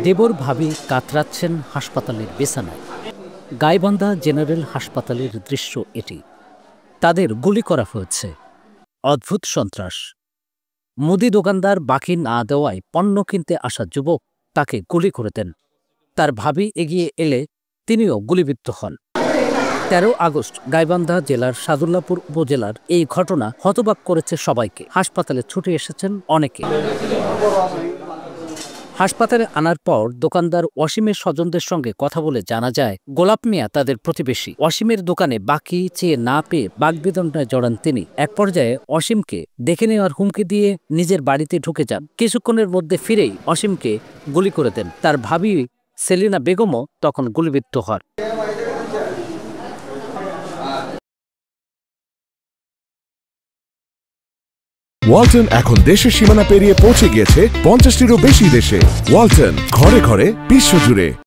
দেবর ভাবি কাতরাচ্ছেন হাসপাতালের বিছানায়। গাইবান্ধা জেনারেল হাসপাতালের দৃশ্য এটি। তাদের গুলি করা হয়েছে। অদ্ভুত সন্ত্রাস। মুদি দোকানদার বাকি না দেওয়ায় পণ্য কিনতে আসা যুবক তাকে গুলি করে দেন। তার ভাবি এগিয়ে এলে তিনিও গুলিবিদ্ধ হন। ১৩ আগস্ট গাইবান্ধা জেলার সাদুল্লাপুর উপজেলার এই ঘটনা হতবাক করেছে সবাইকে। হাসপাতালে ছুটে এসেছেন অনেকে। হাসপাতালে আনার পর দোকানদার অসীমের স্বজনদের সঙ্গে কথা বলে জানা যায়, গোলাপ মিয়া তাদের প্রতিবেশী। অসীমের দোকানে বাকি চেয়ে না পেয়ে বাগবিতণ্ডায় জড়ান তিনি। এক পর্যায়ে অসীমকে দেখে নেওয়ার হুমকি দিয়ে নিজের বাড়িতে ঢুকে যান। কিছুক্ষণের মধ্যে ফিরেই অসীমকে গুলি করে দেন। তার ভাবি সেলিনা বেগমও তখন গুলিবিদ্ধ হন। ওয়ালটন এখন দেশের সীমানা পেরিয়ে পৌঁছে গিয়েছে ৫০টিরও বেশি দেশে। ওয়ালটন, ঘরে ঘরে, বিশ্বজুড়ে।